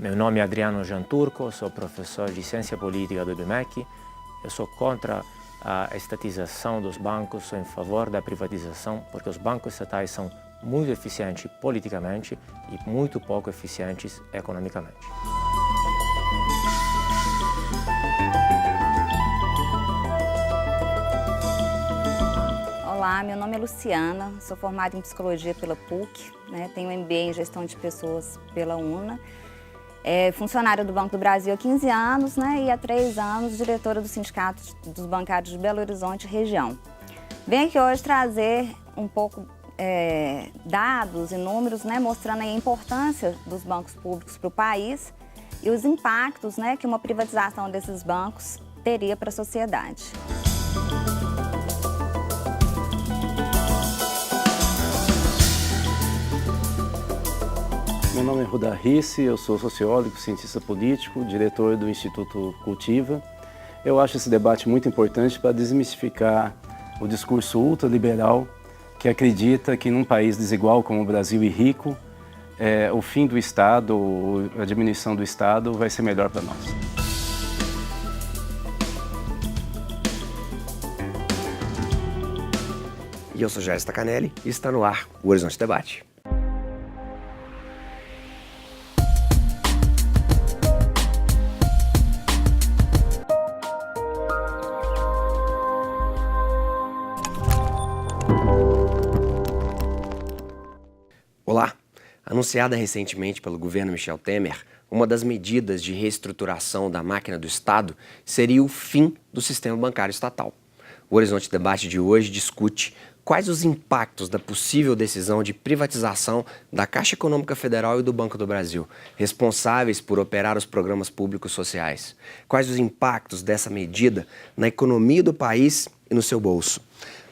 Meu nome é Adriano Gianturco, sou professor de Ciência Política do IBMEC. Eu sou contra a estatização dos bancos, sou em favor da privatização, porque os bancos estatais são muito eficientes politicamente e muito pouco eficientes economicamente. Olá, meu nome é Luciana, sou formada em Psicologia pela PUC, tenho MBA em Gestão de Pessoas pela UNA. Funcionária do Banco do Brasil há 15 anos e há 3 anos diretora do Sindicato dos Bancários de Belo Horizonte região. Venho aqui hoje trazer um pouco dados e números, mostrando a importância dos bancos públicos para o país e os impactos que uma privatização desses bancos teria para a sociedade. Meu nome é Rudá Risse, eu sou sociólogo, cientista político, diretor do Instituto Cultiva. Eu acho esse debate muito importante para desmistificar o discurso ultraliberal que acredita que num país desigual como o Brasil e rico, o fim do Estado, a diminuição do Estado vai ser melhor para nós. E eu sou Jair Stacanelli e está no ar o Horizonte Debate. Olá! Anunciada recentemente pelo governo Michel Temer, uma das medidas de reestruturação da máquina do Estado seria o fim do sistema bancário estatal. O Horizonte Debate de hoje discute quais os impactos da possível decisão de privatização da Caixa Econômica Federal e do Banco do Brasil, responsáveis por operar os programas públicos sociais. Quais os impactos dessa medida na economia do país e no seu bolso.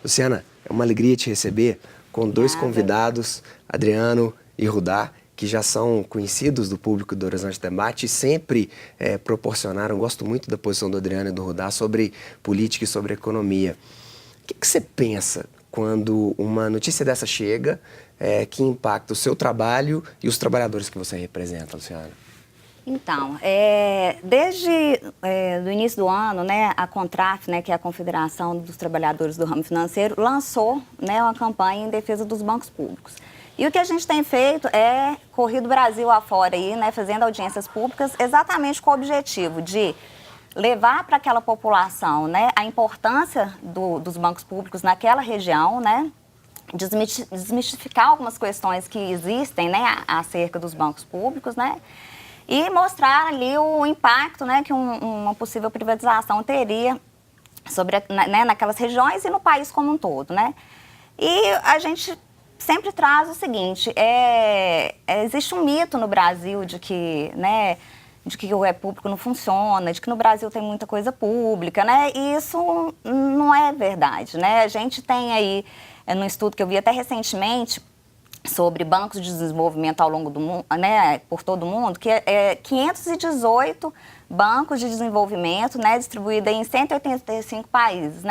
Luciana, é uma alegria te receber com dois convidados, Adriano e Rudá, que já são conhecidos do público do Horizonte Debate e sempre proporcionaram, gosto muito da posição do Adriano e do Rudá sobre política e sobre economia. O que você pensa quando uma notícia dessa chega que impacta o seu trabalho e os trabalhadores que você representa, Luciana? Então, desde o início do ano, a Contraf, que é a Confederação dos Trabalhadores do Ramo Financeiro, lançou uma campanha em defesa dos bancos públicos. E o que a gente tem feito é corrido o Brasil afora, fazendo audiências públicas exatamente com o objetivo de levar para aquela população a importância dos bancos públicos naquela região, desmistificar algumas questões que existem acerca dos bancos públicos, e mostrar ali o impacto que uma possível privatização teria sobre, naquelas regiões e no país como um todo. E a gente sempre traz o seguinte, existe um mito no Brasil de que o público não funciona, de que no Brasil tem muita coisa pública, e isso não é verdade. A gente tem aí, num estudo que eu vi até recentemente, sobre bancos de desenvolvimento ao longo do mundo, por todo o mundo, que 518 bancos de desenvolvimento, distribuídos em 185 países,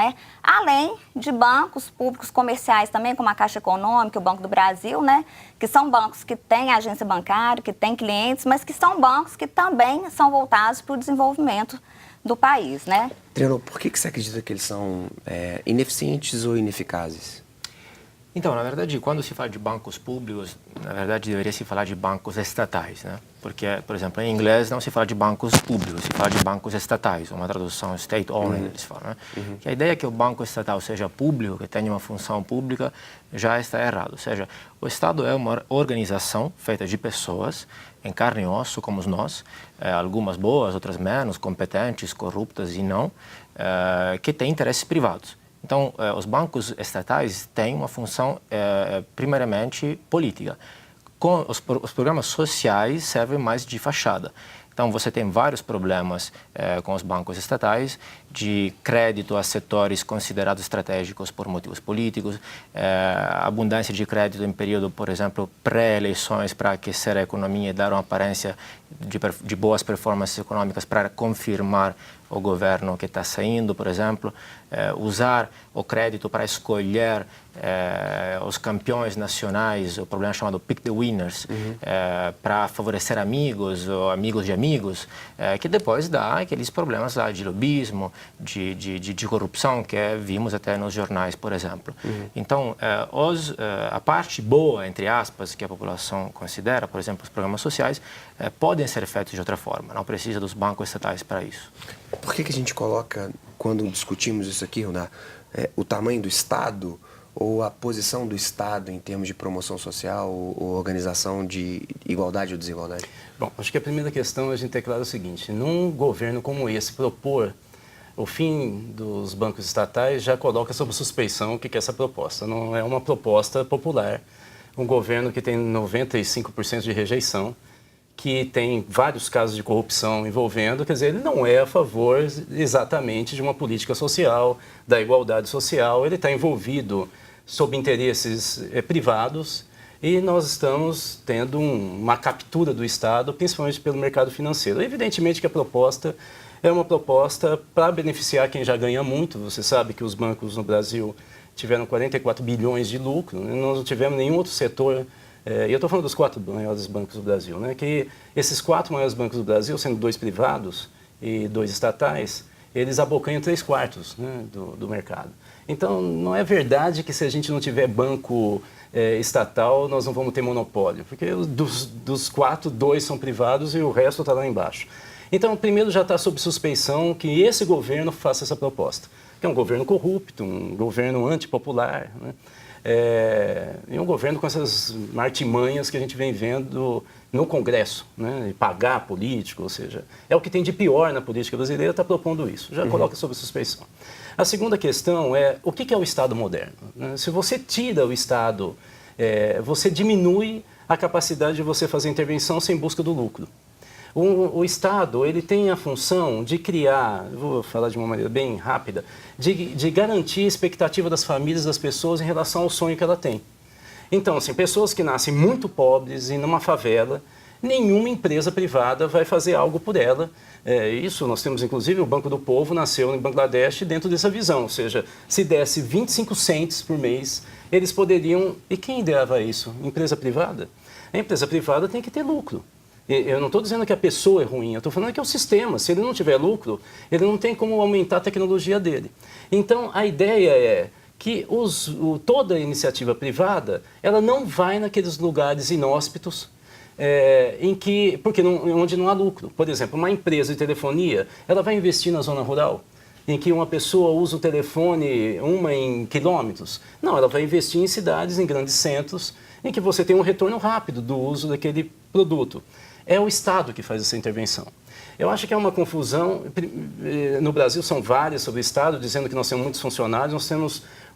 além de bancos públicos comerciais também, como a Caixa Econômica, o Banco do Brasil, que são bancos que têm agência bancária, que têm clientes, mas que são bancos que também são voltados para o desenvolvimento do país, Adriano, por que você acredita que eles são ineficientes ou ineficazes? Então, na verdade, quando se fala de bancos públicos, na verdade deveria se falar de bancos estatais, Porque, por exemplo, em inglês não se fala de bancos públicos, se fala de bancos estatais, uma tradução state-owned, eles falam, Que a ideia que o banco estatal seja público, que tenha uma função pública, já está errado. Ou seja, o Estado é uma organização feita de pessoas, em carne e osso, como nós, algumas boas, outras menos, competentes, corruptas e não, que têm interesses privados. Então, os bancos estatais têm uma função primariamente política. Os programas sociais servem mais de fachada. Então, você tem vários problemas com os bancos estatais de crédito a setores considerados estratégicos por motivos políticos, abundância de crédito em período, por exemplo, pré-eleições para aquecer a economia e dar uma aparência de boas performances econômicas para confirmar o governo que está saindo, por exemplo, usar o crédito para escolher os campeões nacionais, o problema chamado pick the winners, para favorecer amigos ou amigos de amigos, que depois dá aqueles problemas lá de lobismo, de corrupção que vimos até nos jornais, por exemplo. Então, a parte boa, entre aspas, que a população considera, por exemplo, os programas sociais, podem ser feitos de outra forma, não precisa dos bancos estatais para isso. Por que a gente coloca, quando discutimos isso aqui, Rudá, o tamanho do Estado ou a posição do Estado em termos de promoção social ou organização de igualdade ou desigualdade? Bom, acho que a primeira questão é a gente ter claro o seguinte: num governo como esse, propor o fim dos bancos estatais já coloca sob suspeição o que é essa proposta. Não é uma proposta popular. Um governo que tem 95% de rejeição, que tem vários casos de corrupção envolvendo, quer dizer, ele não é a favor exatamente de uma política social, da igualdade social, ele está envolvido sob interesses privados e nós estamos tendo uma captura do Estado, principalmente pelo mercado financeiro. Evidentemente que a proposta é uma proposta para beneficiar quem já ganha muito. Você sabe que os bancos no Brasil tiveram 44 bilhões de lucro, né? Nós não tivemos nenhum outro setor. E eu estou falando dos 4 maiores bancos do Brasil, né? Que esses 4 maiores bancos do Brasil, sendo 2 privados e 2 estatais, eles abocanham 3/4, né, do mercado. Então, não é verdade que se a gente não tiver banco estatal, nós não vamos ter monopólio, porque dos 4, 2 são privados e o resto está lá embaixo. Então, primeiro já está sob suspeição que esse governo faça essa proposta, que é um governo corrupto, um governo antipopular, né? E um governo com essas artimanhas que a gente vem vendo no Congresso, né? Pagar político, ou seja, é o que tem de pior na política brasileira, está propondo isso, já coloca sob suspeição. A segunda questão é, o que é o Estado moderno? Se você tira o Estado, você diminui a capacidade de você fazer intervenção sem busca do lucro. O Estado, ele tem a função de criar, vou falar de uma maneira bem rápida, de garantir a expectativa das famílias, das pessoas em relação ao sonho que ela tem. Então, assim, pessoas que nascem muito pobres e numa favela, nenhuma empresa privada vai fazer algo por ela. Isso nós temos, inclusive, o Banco do Povo nasceu em Bangladesh dentro dessa visão, ou seja, se desse 25 cents por mês, eles poderiam... E quem dava isso? Empresa privada? A empresa privada tem que ter lucro. Eu não estou dizendo que a pessoa é ruim, eu estou falando que é o sistema. Se ele não tiver lucro, ele não tem como aumentar a tecnologia dele. Então, a ideia é que toda a iniciativa privada, ela não vai naqueles lugares inóspitos, onde não há lucro. Por exemplo, uma empresa de telefonia, ela vai investir na zona rural, em que uma pessoa usa o telefone em quilômetros. Não, ela vai investir em cidades, em grandes centros, em que você tem um retorno rápido do uso daquele produto. É o Estado que faz essa intervenção. Eu acho que é uma confusão. No Brasil são várias sobre o Estado, dizendo que nós temos muitos funcionários.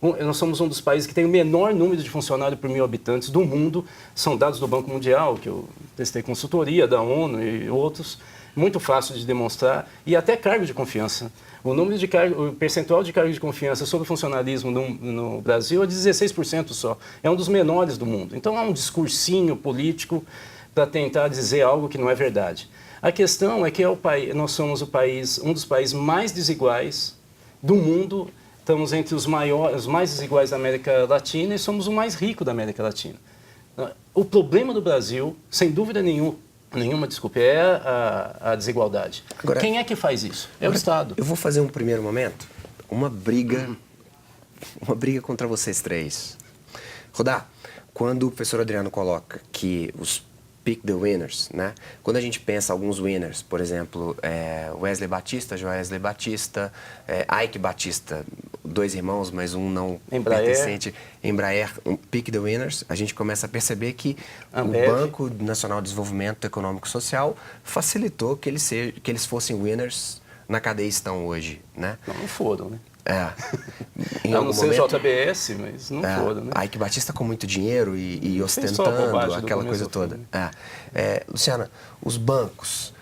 Nós somos um dos países que tem o menor número de funcionários por 1.000 habitantes do mundo. São dados do Banco Mundial, que eu prestei consultoria, da ONU e outros. Muito fácil de demonstrar. E até cargo de confiança. O percentual de cargo de confiança sobre o funcionalismo no Brasil é de 16% só. É um dos menores do mundo. Então, há um discursinho político para tentar dizer algo que não é verdade. A questão é que nós somos um dos países mais desiguais do mundo. Estamos entre os mais desiguais da América Latina e somos o mais rico da América Latina. O problema do Brasil, sem dúvida nenhuma, desculpe, é a desigualdade. Agora, quem é que faz isso? É o Estado. Eu vou fazer um primeiro momento, uma briga contra vocês três. Rudá, quando o professor Adriano coloca que os pick the winners, né? Quando a gente pensa alguns winners, por exemplo, Wesley Batista, Joesley Batista, Ike Batista, 2 irmãos, mas um não pertencente, Embraer, pick the winners, a gente começa a perceber que o Banco Nacional de Desenvolvimento Econômico e Social facilitou que eles fossem winners na cadeia estão hoje, né? Não foram, né? Não sei o JBS, mas não foram, né? Ike Batista com muito dinheiro e ostentando aquela coisa toda. Luciana, os bancos,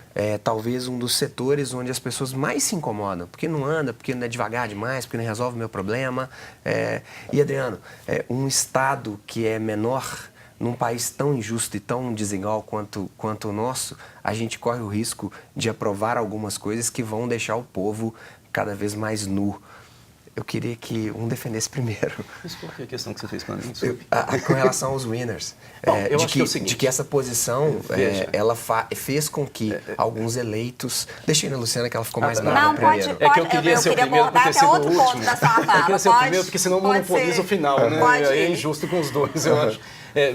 talvez um dos setores onde as pessoas mais se incomodam, porque não anda, porque não é devagar demais, porque não resolve o meu problema. E, Adriano, um Estado que é menor, num país tão injusto e tão desigual quanto o nosso, a gente corre o risco de aprovar algumas coisas que vão deixar o povo cada vez mais nu. Eu queria que um defendesse primeiro. Mas qual que é a questão que você fez para mim? Com relação aos winners. Eu acho que é o seguinte, de que essa posição ela fez com que alguns eleitos... Deixa eu ir na Luciana, que ela ficou mais brava primeiro. É que eu queria ser o primeiro por ter sido o último. Eu queria ser o primeiro, porque senão monopoliza o final, né? É injusto com os dois, eu acho.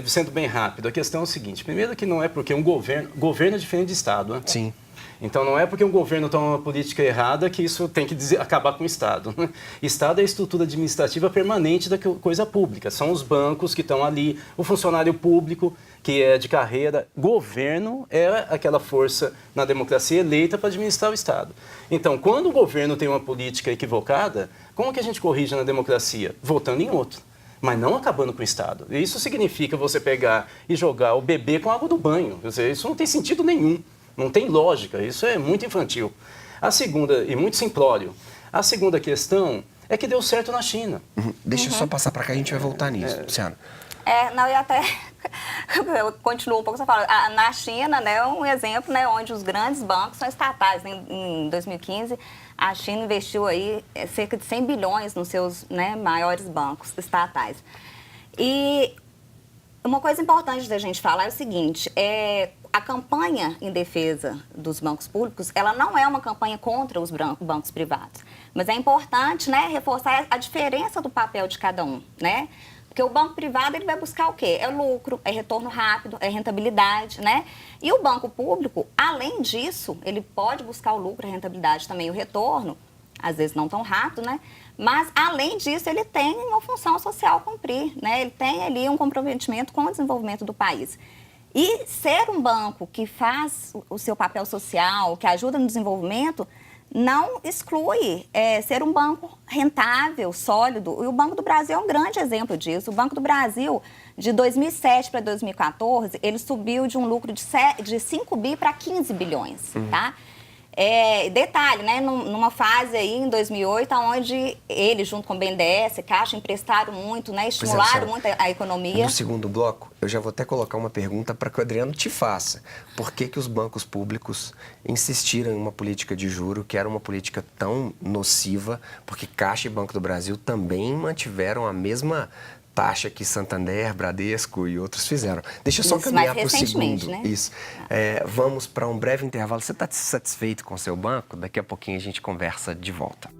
Sendo bem rápido, a questão é o seguinte. Primeiro que não é porque um governo é diferente de Estado, né? Sim. Então, não é porque um governo toma uma política errada que isso tem que acabar com o Estado. Estado é a estrutura administrativa permanente da coisa pública. São os bancos que estão ali, o funcionário público que é de carreira. Governo é aquela força na democracia eleita para administrar o Estado. Então, quando o governo tem uma política equivocada, como que a gente corrige na democracia? Votando em outro. Mas não acabando com o Estado. Isso significa você pegar e jogar o bebê com a água do banho. Quer dizer, isso não tem sentido nenhum. Não tem lógica, isso é muito infantil. A segunda, e muito simplório, a segunda questão é que deu certo na China. Deixa eu só passar para cá, a gente vai voltar nisso, Luciana. Não, eu até eu continuo um pouco, você fala, na China, né, um exemplo, né, onde os grandes bancos são estatais. Em 2015, a China investiu aí cerca de 100 bilhões nos seus, né, maiores bancos estatais. E uma coisa importante da gente falar é o seguinte, a campanha em defesa dos bancos públicos, ela não é uma campanha contra os bancos privados. Mas é importante, né, reforçar a diferença do papel de cada um, né? Porque o banco privado, ele vai buscar o quê? É lucro, é retorno rápido, é rentabilidade, né? E o banco público, além disso, ele pode buscar o lucro, a rentabilidade também, o retorno, às vezes não tão rápido, né? Mas, além disso, ele tem uma função social a cumprir, né? Ele tem ali um comprometimento com o desenvolvimento do país. E ser um banco que faz o seu papel social, que ajuda no desenvolvimento, não exclui ser um banco rentável, sólido. E o Banco do Brasil é um grande exemplo disso. O Banco do Brasil, de 2007 para 2014, ele subiu de um lucro de 5 bi para 15 bilhões, tá? Detalhe, né, numa fase aí em 2008, onde ele, junto com o BNDES, Caixa, emprestaram muito, né, estimularam muito a economia. No segundo bloco, eu já vou até colocar uma pergunta para que o Adriano te faça. Por que os bancos públicos insistiram em uma política de juro que era uma política tão nociva? Porque Caixa e Banco do Brasil também mantiveram a mesma taxa que Santander, Bradesco e outros fizeram. Deixa eu só caminhar para o segundo. Né? Isso. Vamos para um breve intervalo. Você está satisfeito com o seu banco? Daqui a pouquinho a gente conversa de volta.